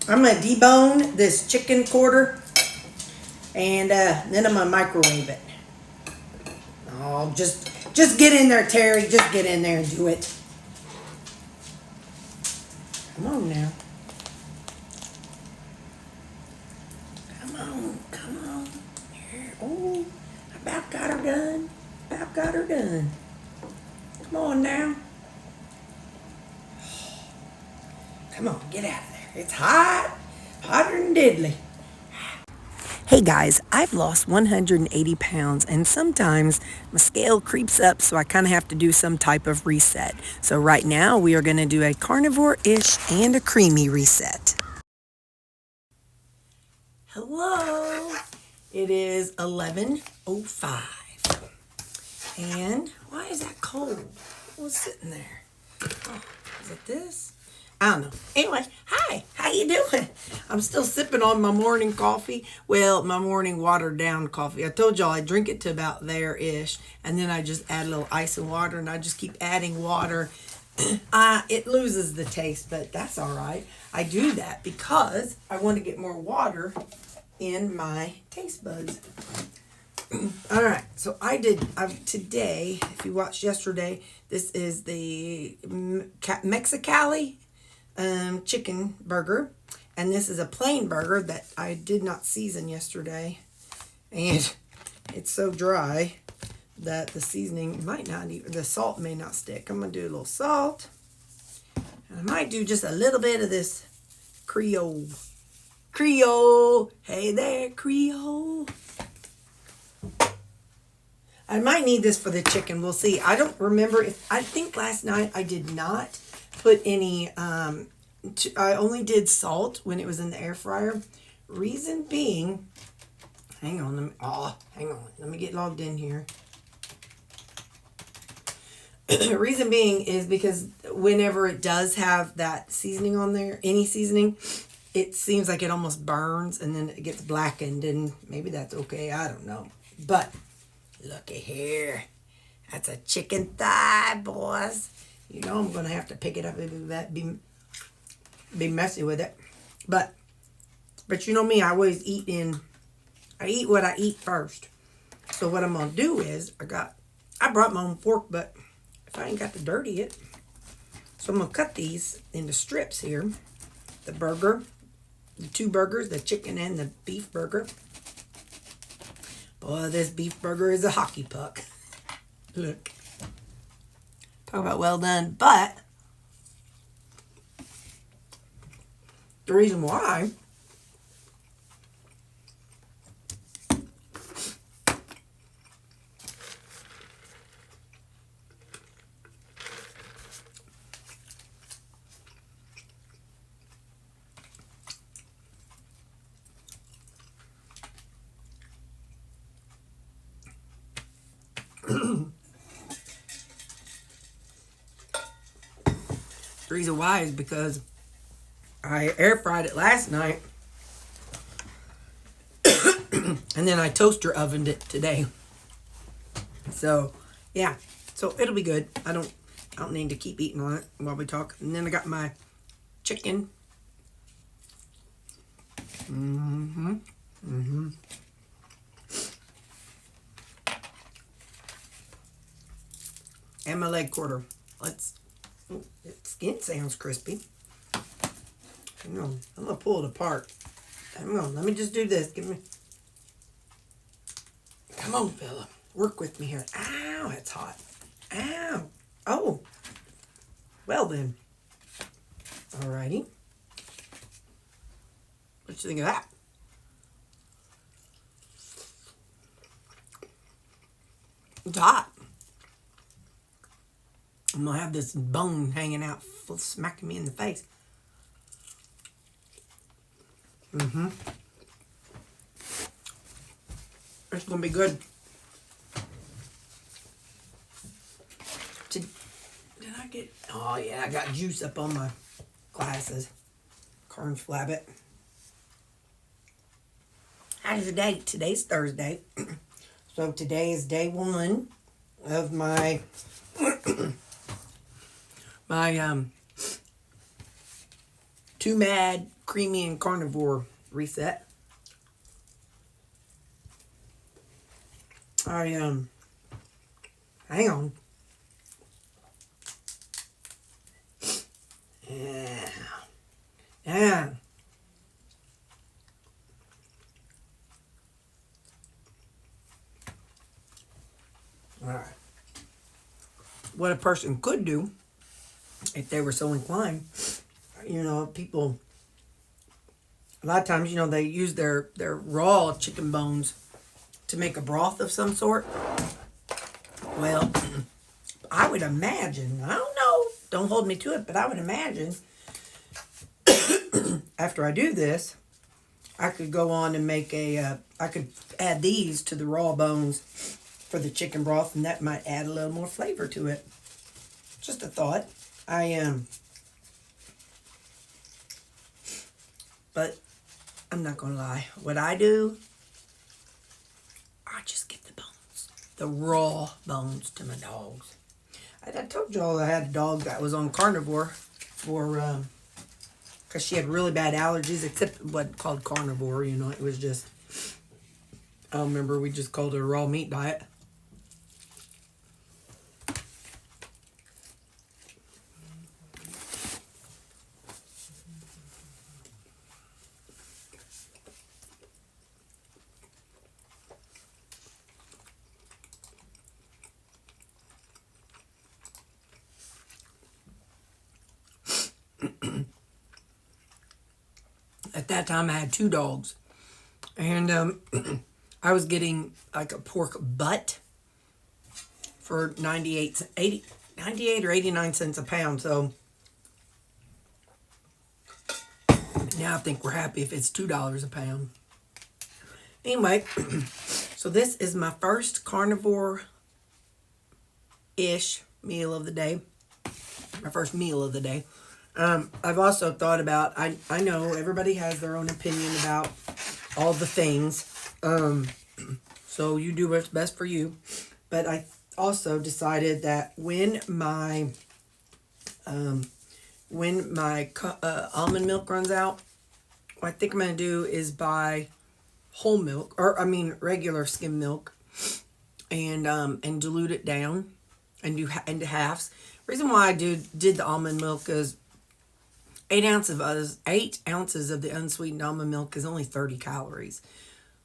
I'm going to debone this chicken quarter, and then I'm going to microwave it. Oh, just get in there, Terry. Just get in there and do it. Come on now. Come on. Here. Oh, I about got her done. Come on now. Come on, get out of there. It's hot. Hotter than diddly. Hey guys, I've lost 180 pounds and sometimes my scale creeps up, so I kind of have to do some type of reset. So right now we are going to do a carnivore-ish and a creamy reset. Hello, it is 11:05. And why is that cold? What's sitting there? Oh, is it this? I don't know. Anyway, hi. How you doing? I'm still sipping on my morning coffee. Well, my morning watered down coffee. I told y'all I drink it to about there-ish. And then I just add a little ice and water. And I just keep adding water. It loses the taste, but that's all right. I do that because I want to get more water in my taste buds. All right, so today, if you watched yesterday, this is the Mexicali chicken burger, and this is a plain burger that I did not season yesterday, and it's so dry that the seasoning the salt may not stick. I'm gonna do a little salt, and I might do just a little bit of this Creole. Hey there, Creole. I might need this for the chicken. We'll see. I don't remember I think last night I did not put any, I only did salt when it was in the air fryer. Reason being, hang on. Let me get logged in here. Reason being is because whenever it does have that seasoning on there, any seasoning, it seems like it almost burns and then it gets blackened, and maybe that's okay. I don't know. But looky here. That's a chicken thigh, boys. You know I'm going to have to pick it up and be messy with it. But you know me, I always eat what I eat first. So what I'm going to do is, I brought my own fork, but if I ain't got to dirty it. So I'm going to cut these into strips here. The burger, the two burgers, the chicken and the beef burger. Boy, this beef burger is a hockey puck. Look. Talk about well done. But the reason why is because I air fried it last night and then I toaster ovened it today. So yeah, so it'll be good. I don't need to keep eating on it while we talk. And then I got my chicken. And my leg quarter. Skin sounds crispy. Hang on, I'm gonna pull it apart. Hang on, let me just do this. Come on, fella. Work with me here. Ow, it's hot. Ow. Oh. Well then. Alrighty. What you think of that? It's hot. I'm gonna have this bone hanging out, smacking me in the face. It's gonna be good. Did I get? Oh yeah, I got juice up on my glasses. Corn flabbit. How's your day? Today's Thursday, so today is day one of my Too Mad, Creamy, and Carnivore reset. Hang on. Yeah. All right. What a person could do, if they were so inclined, people, a lot of times, they use their raw chicken bones to make a broth of some sort. Well, I would imagine, I don't know, don't hold me to it, but I would imagine after I do this, I could go on and make I could add these to the raw bones for the chicken broth, and that might add a little more flavor to it. Just a thought. But I'm not gonna lie. What I do, I just get the bones, the raw bones to my dogs. I told y'all I had a dog that was on carnivore for because she had really bad allergies, except what called carnivore. It was just, I remember we just called it a raw meat diet. At that time, I had 2 dogs, and I was getting like a pork butt for 98 or 89 cents a pound. So now I think we're happy if it's $2 a pound. Anyway, so this is my first carnivore-ish meal of the day. My first meal of the day. I've also thought about, I know everybody has their own opinion about all the things. So you do what's best for you. But I also decided that when my almond milk runs out, what I think I'm going to do is buy whole milk, regular skim milk, and dilute it down and do into halves. Reason why I did the almond milk is 8 ounces of the unsweetened almond milk is only 30 calories,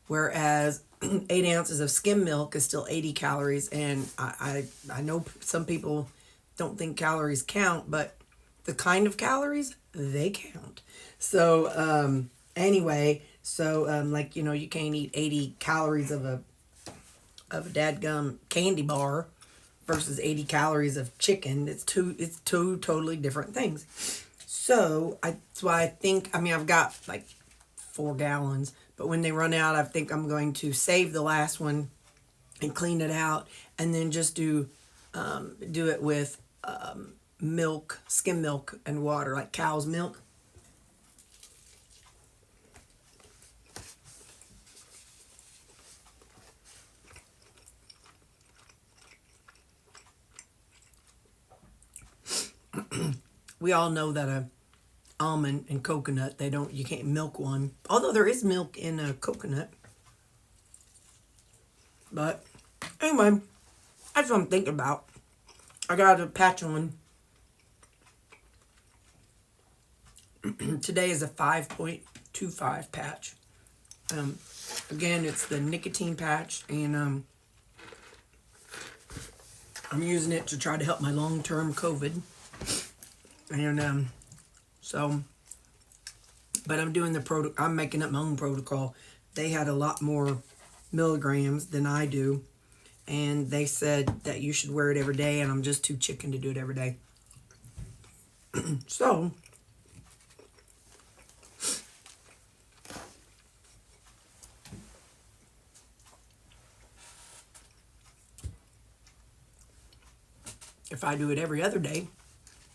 whereas 8 ounces of skim milk is still 80 calories. And I know some people don't think calories count, but the kind of calories, they count. So anyway, you can't eat 80 calories of a dadgum candy bar versus 80 calories of chicken. It's two totally different things. So that's why I think, I've got like 4 gallons, but when they run out, I think I'm going to save the last one and clean it out, and then just do it with milk, skim milk, and water, like cow's milk. We all know that a almond and coconut, you can't milk one. Although there is milk in a coconut. But anyway, that's what I'm thinking about. I got a patch on. Today is a 5.25 patch. Again, it's the nicotine patch, and I'm using it to try to help my long-term COVID. And but I'm doing I'm making up my own protocol. They had a lot more milligrams than I do, and they said that you should wear it every day, and I'm just too chicken to do it every day. So if I do it every other day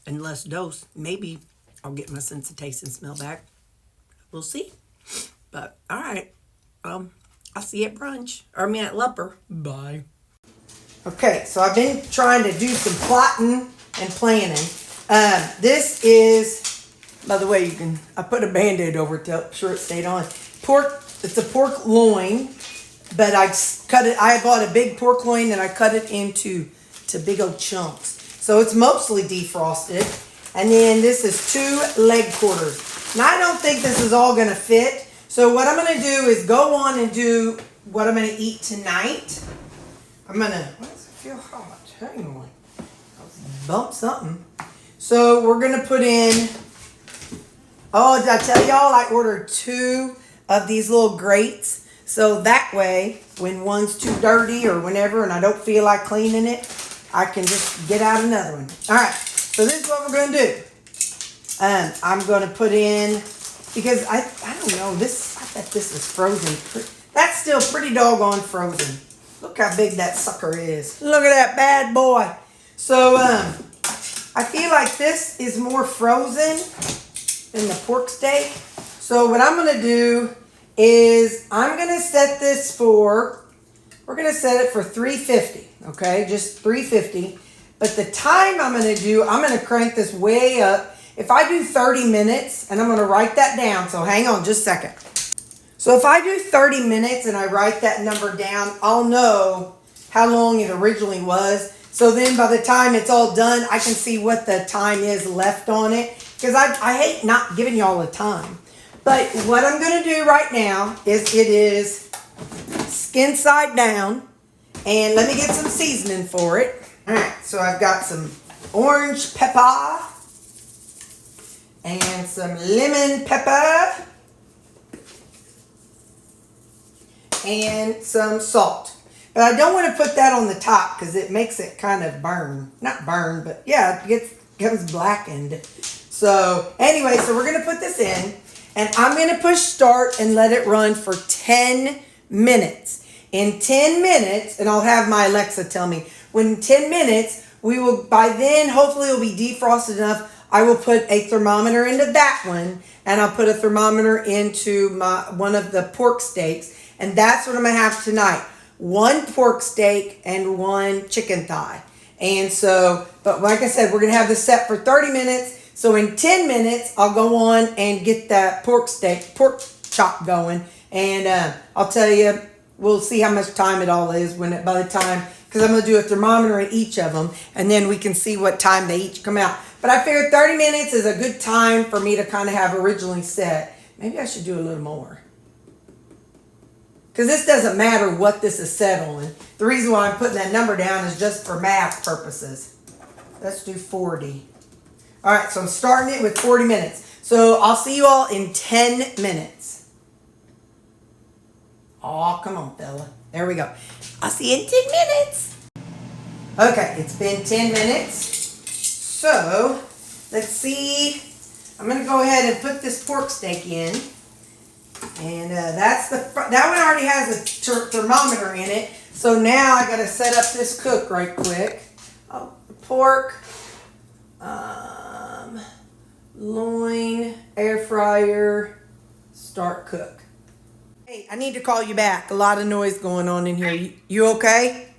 and less dose, maybe I'll get my sense of taste and smell back. We'll see. But all right, I'll see you at brunch, at Lupper. Bye. Okay, so I've been trying to do some plotting and planning. This is By the way, I put a Band-Aid over it to help sure it stayed on. Pork, it's a pork loin, but I bought a big pork loin and I cut it into big old chunks. So it's mostly defrosted. And then this is 2 leg quarters. Now I don't think this is all gonna fit. So what I'm gonna do is go on and do what I'm gonna eat tonight. Why does it feel hot? Hang on. I'll bump something. So we're gonna put in, oh, did I tell y'all I ordered 2 of these little grates? So that way, when one's too dirty or whenever and I don't feel like cleaning it, I can just get out another one. All right, so this is what we're gonna do. I'm gonna put in, because I don't know, I bet this is frozen. That's still pretty doggone frozen. Look how big that sucker is. Look at that bad boy. So, I feel like this is more frozen than the pork steak. So what I'm gonna do is I'm gonna set this for, we're gonna set it for 350, okay? Just 350. But the time I'm gonna crank this way up. If I do 30 minutes, and I'm gonna write that down, so hang on just a second. So if I do 30 minutes and I write that number down, I'll know how long it originally was. So then by the time it's all done, I can see what the time is left on it. Because I hate not giving y'all a time. But what I'm going to do right now is it is skin side down. And let me get some seasoning for it. All right, so I've got some orange pepper. And some lemon pepper. And some salt. But I don't want to put that on the top because it makes it kind of burn. Not burn, but yeah, it becomes blackened. So anyway, so we're going to put this in. And I'm going to push start and let it run for 10 minutes. In 10 minutes, and I'll have my Alexa tell me, when 10 minutes, we will, by then, hopefully it'll be defrosted enough. I will put a thermometer into that one. And I'll put a thermometer into one of the pork steaks. And that's what I'm going to have tonight. 1 pork steak and 1 chicken thigh. And so, but like I said, we're going to have this set for 30 minutes. So in 10 minutes, I'll go on and get that pork chop going. And I'll tell you, we'll see how much time it all is by the time, because I'm going to do a thermometer in each of them. And then we can see what time they each come out. But I figured 30 minutes is a good time for me to kind of have originally set. Maybe I should do a little more. Because this doesn't matter what this is set on. The reason why I'm putting that number down is just for math purposes. Let's do 40. All right, so I'm starting it with 40 minutes. So I'll see you all in 10 minutes. Oh, come on, fella. There we go. I'll see you in 10 minutes. Okay, it's been 10 minutes. So let's see. I'm going to go ahead and put this pork steak in. And that one already has a thermometer in it. So now I got to set up this cook right quick. Oh, the pork, loin, air fryer, start cook. Hey, I need to call you back. A lot of noise going on in here. You okay?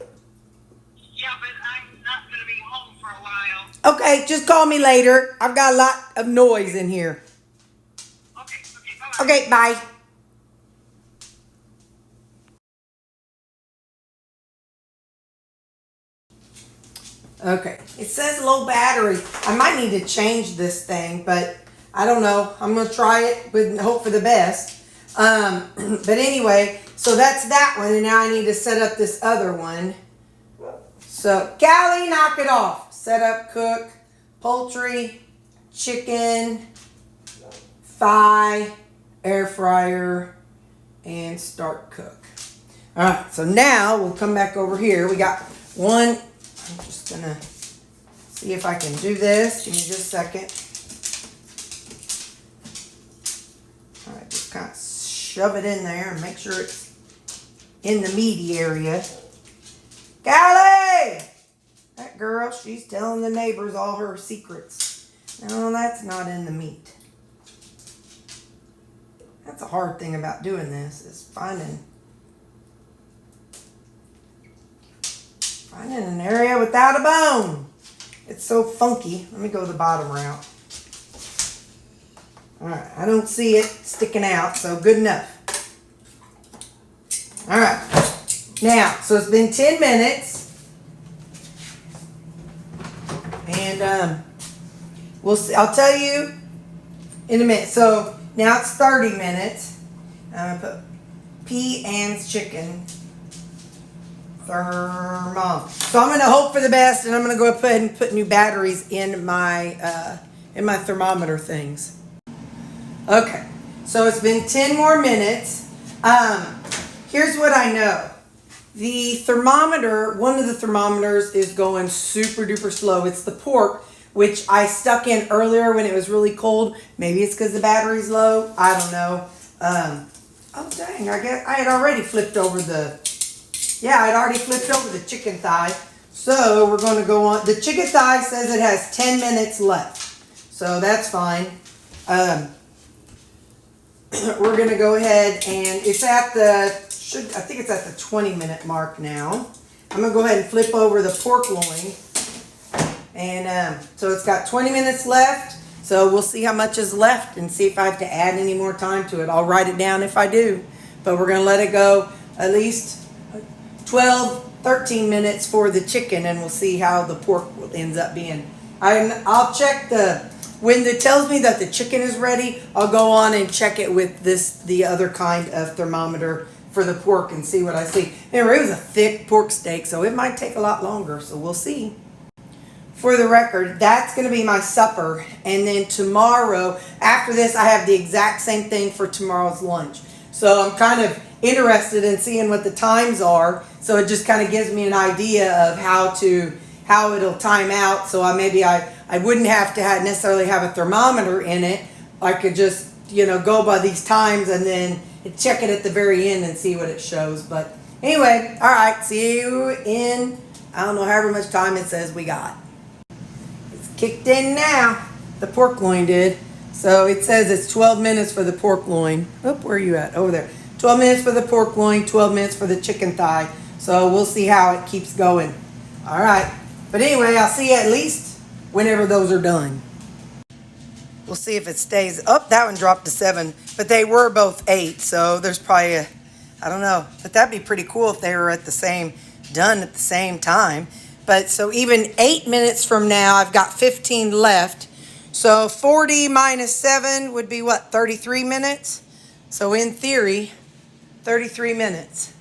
Yeah, but I'm not going to be home for a while. Okay, just call me later. I've got a lot of noise in here. Okay, bye-bye. Okay, bye. Okay, it says low battery. I might need to change this thing, but I don't know. I'm going to try it with hope for the best. But anyway, so that's that one, and now I need to set up this other one. So, Callie, knock it off. Set up, cook, poultry, chicken, thigh, air fryer, and start cook. All right, so now we'll come back over here. We got one. I'm just going to see if I can do this. Give me just a second. All right, just kind of shove it in there and make sure it's in the meaty area. Callie! That girl, she's telling the neighbors all her secrets. No, that's not in the meat. That's a hard thing about doing this, is finding an area without a bone. It's so funky. Let me go the bottom route. All right, I don't see it sticking out, so good enough. All right, now, so it's been 10 minutes. And we'll see. I'll tell you in a minute. So now it's 30 minutes. I'm going to put P&'s chicken thermometer. So I'm going to hope for the best, and I'm going to go ahead and put new batteries in my thermometer things. Okay, so it's been 10 more minutes. Here's what I know. The thermometer, one of the thermometers is going super duper slow. It's the pork, which I stuck in earlier when it was really cold. Maybe it's because the battery's low. I don't know. Oh dang, I guess I had already flipped over I'd already flipped over the chicken thigh. So we're going to go on. The chicken thigh says it has 10 minutes left. So that's fine. We're going to go ahead and it's at I think it's at the 20-minute mark now. I'm going to go ahead and flip over the pork loin. And so it's got 20 minutes left. So we'll see how much is left and see if I have to add any more time to it. I'll write it down if I do. But we're going to let it go at least 12, 13 minutes for the chicken, and we'll see how the pork ends up being. I'll check when it tells me that the chicken is ready, I'll go on and check it with the other kind of thermometer for the pork and see what I see. Anyway, it was a thick pork steak, so it might take a lot longer, so we'll see. For the record, that's going to be my supper, and then tomorrow, after this, I have the exact same thing for tomorrow's lunch. So I'm kind of interested in seeing what the times are, so it just kind of gives me an idea of how it'll time out. So I wouldn't have to necessarily have a thermometer in it. I could just go by these times and then check it at the very end and see what it shows. But anyway, all right, see you in, I don't know, however much time it says we got. It's kicked in now. The pork loin did. So it says it's 12 minutes for the pork loin. Oh, where are you at? Over there. 12 minutes for the pork loin, 12 minutes for the chicken thigh. So we'll see how it keeps going. All right. But anyway, I'll see you at least whenever those are done. We'll see if it stays. Oh, that one dropped to 7. But they were both 8. So there's probably I don't know. But that'd be pretty cool if they were done at the same time. But so even 8 minutes from now, I've got 15 left. So 40 minus 7 would be what, 33 minutes? So in theory, 33 minutes.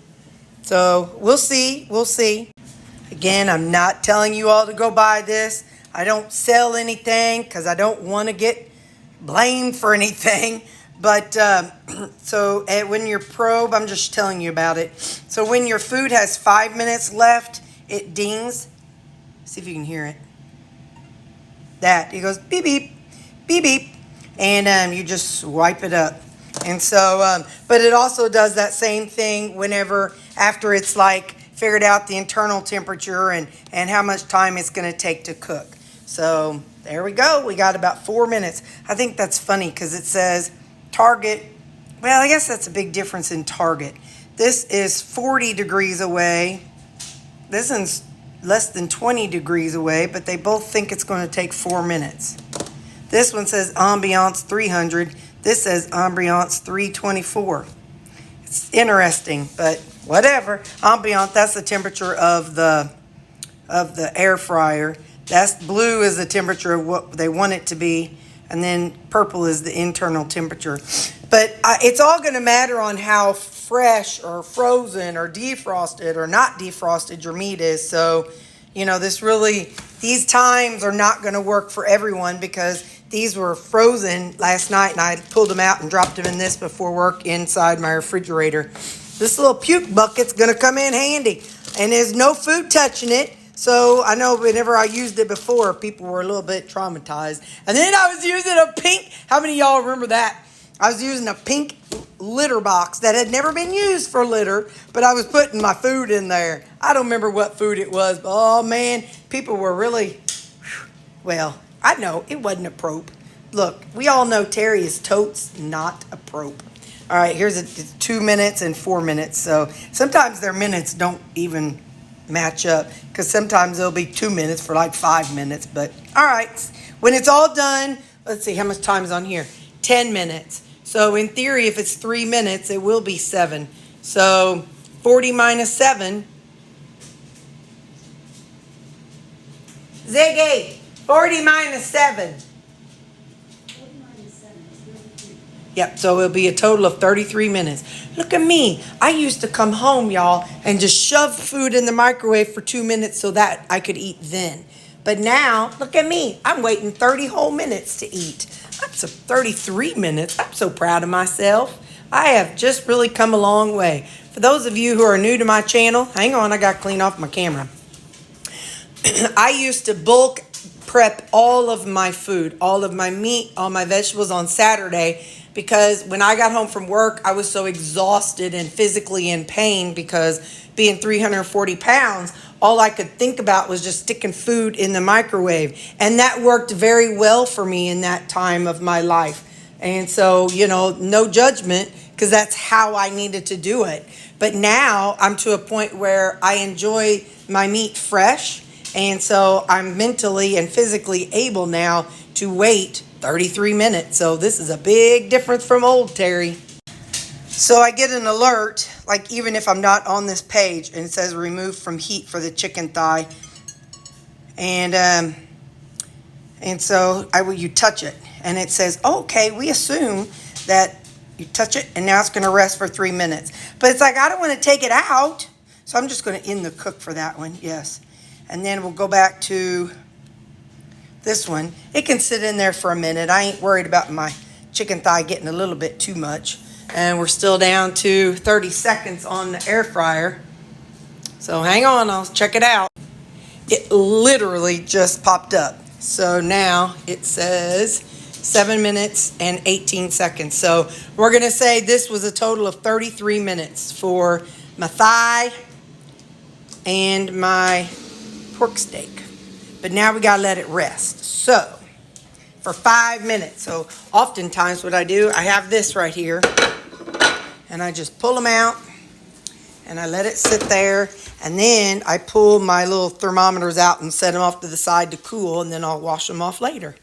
So we'll see. We'll see. Again, I'm not telling you all to go buy this. I don't sell anything because I don't want to get blamed for anything. But so when your probe, I'm just telling you about it. So when your food has 5 minutes left, it dings. See if you can hear it. It goes beep, beep, beep, beep. And you just wipe it up. And so, but it also does that same thing after it's figured out the internal temperature and how much time it's going to take to cook. So there we go. We got about 4 minutes. I think that's funny because it says Target. Well, I guess that's a big difference in Target. This is 40 degrees away. This one's less than 20 degrees away, but they both think it's going to take 4 minutes. This one says Ambiance 300. This says Ambiance 324. It's interesting, but whatever. Ambiance, that's the temperature of the air fryer. That's blue is the temperature of what they want it to be, and then purple is the internal temperature. But it's all going to matter on how fresh or frozen or defrosted or not defrosted your meat is. So, these times are not going to work for everyone because these were frozen last night and I pulled them out and dropped them in this before work inside my refrigerator. This little puke bucket's going to come in handy, and there's no food touching it. So I know whenever I used it before, people were a little bit traumatized. And then I was using a pink, how many of y'all remember that? I was using a pink litter box that had never been used for litter, but I was putting my food in there. I don't remember what food it was, but oh man, people were really, well, I know it wasn't a probe. Look, we all know Terri is totes not a probe. All right, here's 2 minutes and 4 minutes. So sometimes their minutes don't even match up because sometimes there'll be 2 minutes for 5 minutes. But all right, when it's all done, let's see how much time is on here. 10 minutes. So in theory, if it's 3 minutes, it will be 7. So 40 minus 7. Ziggy, 40 minus 7. Yep, so it'll be a total of 33 minutes. Look at me. I used to come home, y'all, and just shove food in the microwave for 2 minutes so that I could eat then. But now, look at me. I'm waiting 30 whole minutes to eat. I'm so 33 minutes. I'm so proud of myself. I have just really come a long way. For those of you who are new to my channel, hang on, I got to clean off my camera. I used to bulk prep all of my food, all of my meat, all my vegetables on Saturday, because when I got home from work, I was so exhausted and physically in pain because being 340 pounds, all I could think about was just sticking food in the microwave. And that worked very well for me in that time of my life. And so, you know, no judgment, because that's how I needed to do it. But now I'm to a point where I enjoy my meat fresh. And so I'm mentally and physically able now to wait 33 minutes. So this is a big difference from old Terri. So I get an alert, like even if I'm not on this page, and it says remove from heat for the chicken thigh. And so you touch it, and it says, okay, we assume that you touch it, and now it's going to rest for 3 minutes. But it's like, I don't want to take it out. So I'm just going to end the cook for that one, yes. And then we'll go back to this one. It can sit in there for a minute. I ain't worried about my chicken thigh getting a little bit too much. And we're still down to 30 seconds on the air fryer. So hang on, I'll check it out. It literally just popped up. So now it says 7 minutes and 18 seconds. So we're going to say this was a total of 33 minutes for my thigh and my pork steak. But now we got to let it rest. So for 5 minutes. So oftentimes what I do, I have this right here. And I just pull them out, and I let it sit there, and then I pull my little thermometers out and set them off to the side to cool, and then I'll wash them off later.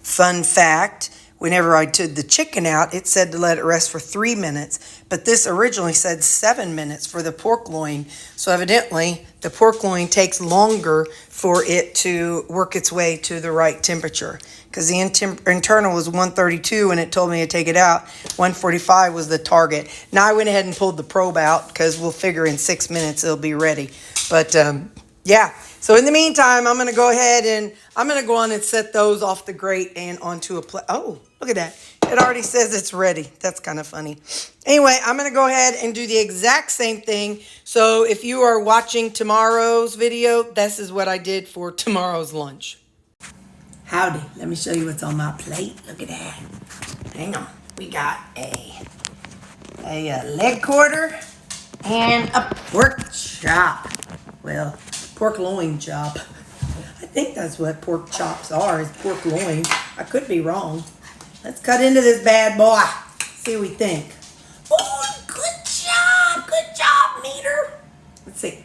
Fun fact, whenever I took the chicken out, it said to let it rest for 3 minutes, but this originally said 7 minutes for the pork loin. So evidently, the pork loin takes longer for it to work its way to the right temperature, because the internal was 132 and it told me to take it out. 145 was the target. Now I went ahead and pulled the probe out because we'll figure in 6 minutes it'll be ready. But yeah, so in the meantime, I'm going to go ahead and I'm going to go on and set those off the grate and onto a plate. Oh, look at that. It already says it's ready. That's kind of funny. Anyway, I'm going to go ahead and do the exact same thing. So if you are watching tomorrow's video, this is what I did for tomorrow's lunch. Howdy. Let me show you what's on my plate. Look at that. Hang on. We got a leg quarter and a pork chop. Well, pork loin chop. I think that's what pork chops are, is pork loin. I could be wrong. Let's cut into this bad boy. See what we think. Oh, good job. Good job, meter. Let's see.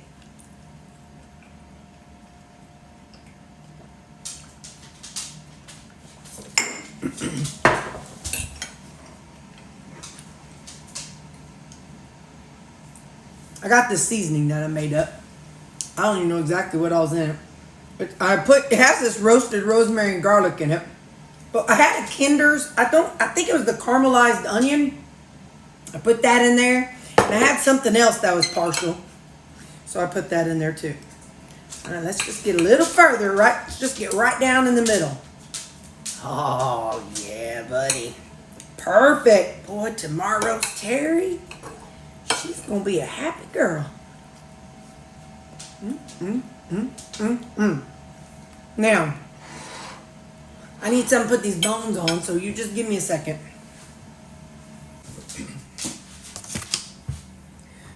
I got this seasoning that I made up. I don't even know exactly what all's in it. It has this roasted rosemary and garlic in it. But I had a Kinder's, I think it was the caramelized onion. I put that in there. And I had something else that was partial. So I put that in there too. All right, let's just get a little further, right? Let's just get right down in the middle. Oh, yeah, buddy. Perfect. Boy, tomorrow's Terri, she's going to be a happy girl. Now, I need something to put these bones on, so you just give me a second.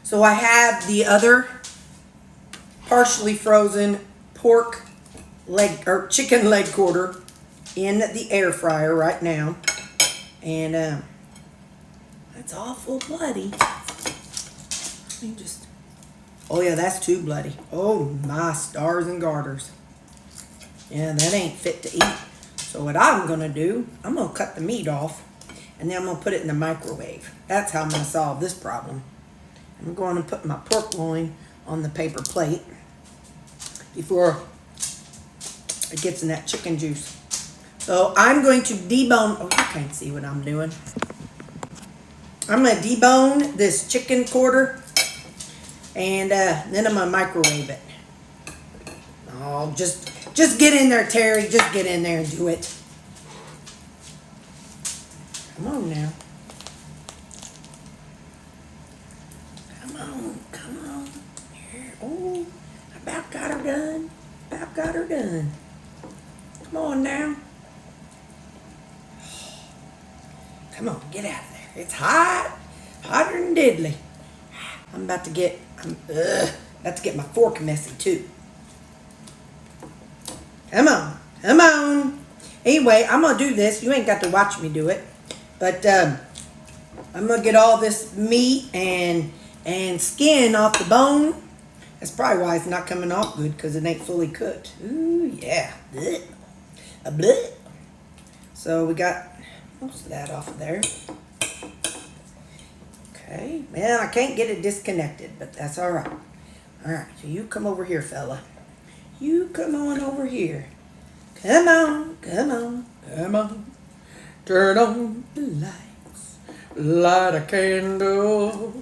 So I have the other partially frozen pork leg or chicken leg quarter in the air fryer right now. And that's awful bloody. Let me just, oh yeah, that's too bloody. Oh my stars and garters. Yeah, that ain't fit to eat. So what I'm gonna do, I'm gonna cut the meat off and then I'm gonna put it in the microwave. That's how I'm gonna solve this problem. I'm going to put my pork loin on the paper plate before it gets in that chicken juice. So I'm going to debone, oh, you can't see what I'm doing. I'm gonna debone this chicken quarter and then I'm gonna microwave it. Oh, just get in there, Terry. Just get in there and do it. Come on now. Come on. Here. Oh, I about got her done. About got her done. Come on now. Come on, get out of there. It's hot. Hotter than diddly. I'm about to get my fork messy too. Come on. Come on. Anyway, I'm going to do this. You ain't got to watch me do it. But I'm going to get all this meat and skin off the bone. That's probably why it's not coming off good, because it ain't fully cooked. Ooh, yeah. Blech. A blech. So we got most of that off of there. Okay. Man, I can't get it disconnected, but that's all right. All right. So you come over here, fella. You come on over here. Come on. Come on. Come on. Turn on the lights. Light a candle.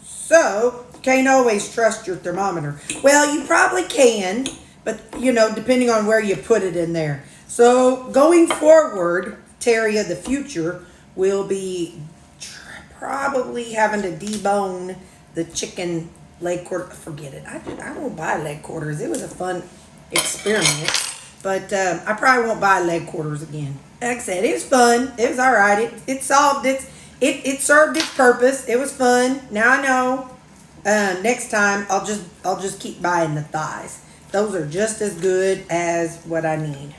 So, you can't always trust your thermometer. Well, you probably can, but, you know, depending on where you put it in there. So, going forward, Terri of the future will be probably having to debone the chicken leg quarter. Forget it. I won't buy leg quarters. It was a fun experiment. But I probably won't buy leg quarters again. Like I said, it was fun. It was all right. It solved it served its purpose. It was fun. Now I know. Next time I'll just keep buying the thighs. Those are just as good as what I need.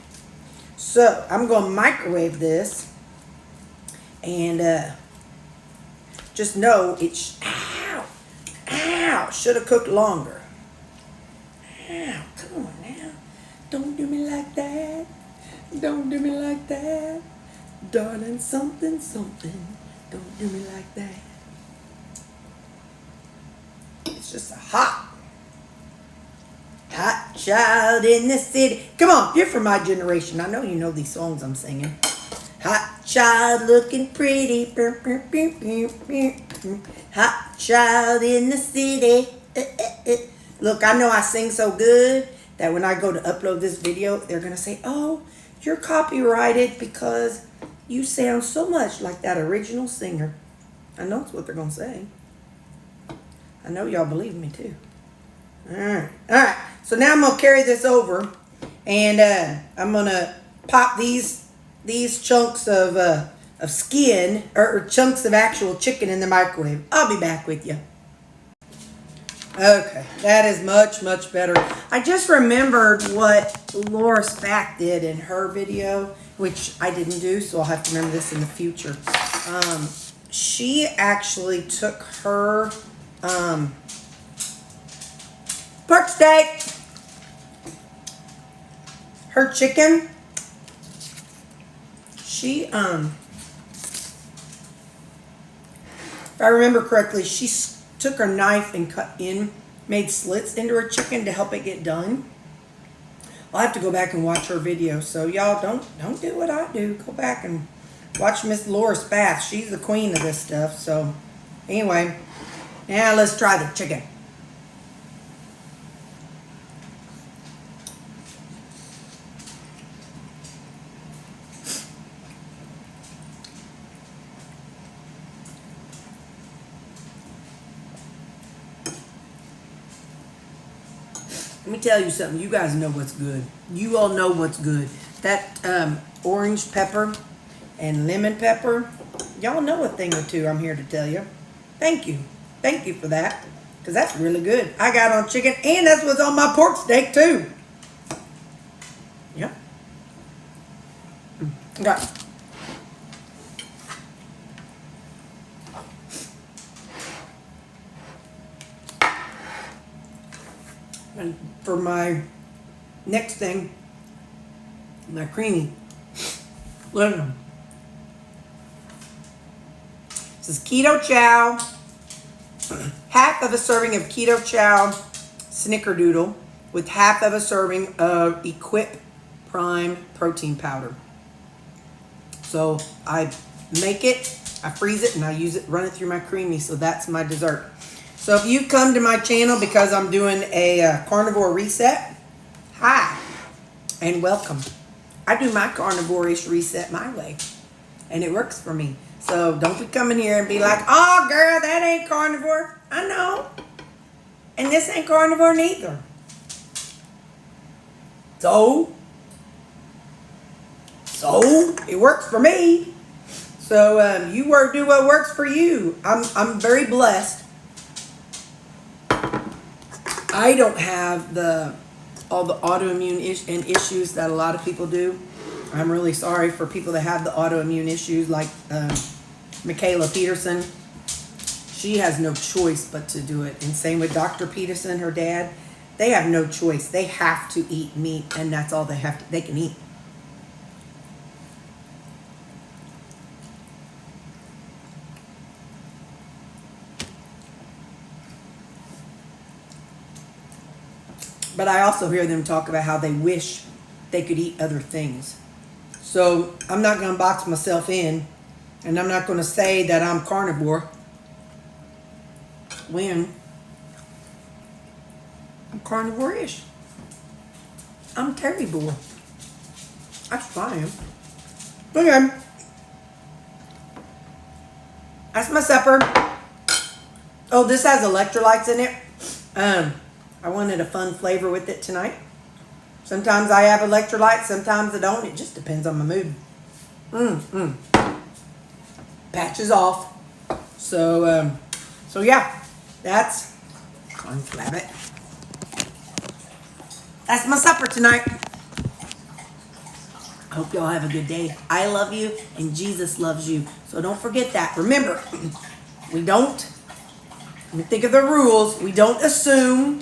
So I'm going to microwave this, and just know it's ow, should have cooked longer. Ow, come on now. Don't do me like that. Don't do me like that. Darling, something. Don't do me like that. It's just a hot child in the city. Come on, you're from my generation. I know you know these songs I'm singing. Hot child looking pretty. Hot child in the city. Look, I know I sing so good that when I go to upload this video, they're going to say, oh, you're copyrighted because you sound so much like that original singer. I know that's what they're going to say. I know y'all believe me too. All right. So now I'm going to carry this over, and I'm going to pop these chunks of skin or chunks of actual chicken in the microwave. I'll be back with you. Okay, that is much, much better. I just remembered what Laura Spack did in her video, which I didn't do, so I'll have to remember this in the future. She actually took her pork steak, her chicken. She, if I remember correctly, she took her knife and made slits into her chicken to help it get done. I'll have to go back and watch her video. So y'all don't do what I do. Go back and watch Miss Laura Spath. She's the queen of this stuff. So anyway, now let's try the chicken. Let me tell you something. You guys know what's good. You all know what's good. That orange pepper and lemon pepper. Y'all know a thing or two I'm here to tell you. Thank you. Thank you for that. Because that's really good. I got on chicken, and that's what's on my pork steak too. Yeah. Okay. And for my next thing, They're creamy. Look at them. This is keto chow. Half of a serving of keto chow snickerdoodle with half of a serving of Equip Prime protein powder. So I make it, I freeze it, and I use it, run it through my creamy. So that's my dessert. So if you've come to my channel because I'm doing a carnivore reset, hi and welcome. I do my carnivore-ish reset my way, and it works for me. So don't be coming here and be like, oh girl, that ain't carnivore. I know. And this ain't carnivore neither. So it works for me. So you do what works for you. I'm very blessed. I don't have all the autoimmune issues that a lot of people do. I'm really sorry for people that have the autoimmune issues, like Michaela Peterson. She has no choice but to do it. And same with Dr. Peterson, her dad. They have no choice. They have to eat meat, and that's all they can eat. But I also hear them talk about how they wish they could eat other things. So I'm not going to box myself in, and I'm not going to say that I'm carnivore when I'm carnivore-ish. I'm terribore. That's what I am. Okay. That's my supper. Oh, this has electrolytes in it. I wanted a fun flavor with it tonight. Sometimes I have electrolytes, sometimes I don't. It just depends on my mood. Patches off. So yeah, that's Flabbit. That's my supper tonight. I hope y'all have a good day. I love you and Jesus loves you. So don't forget that. Remember, think of the rules. We don't assume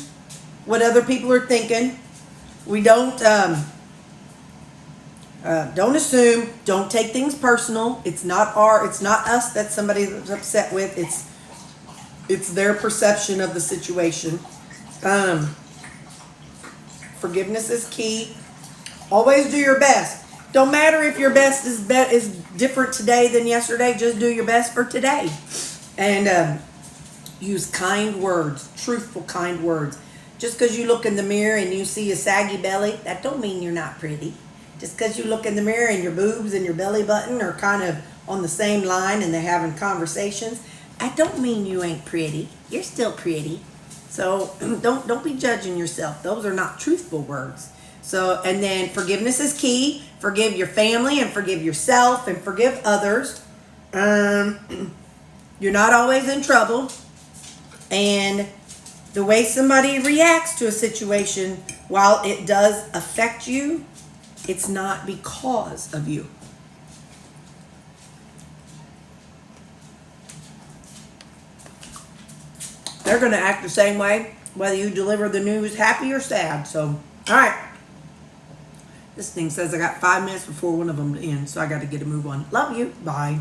what other people are thinking. We don't assume. Don't take things personal. It's not us that somebody's upset with. It's their perception of the situation. Forgiveness is key. Always do your best. Don't matter if your best is different today than yesterday. Just do your best for today, and use kind words, truthful kind words. Just because you look in the mirror and you see a saggy belly, that don't mean you're not pretty. Just because you look in the mirror and your boobs and your belly button are kind of on the same line and they're having conversations, that don't mean you ain't pretty. You're still pretty. So don't be judging yourself. Those are not truthful words. So, and then forgiveness is key. Forgive your family and forgive yourself and forgive others. You're not always in trouble. And the way somebody reacts to a situation, while it does affect you, it's not because of you. They're going to act the same way, whether you deliver the news happy or sad. So, all right. This thing says I got 5 minutes before one of them to end, so I got to get a move on. Love you. Bye.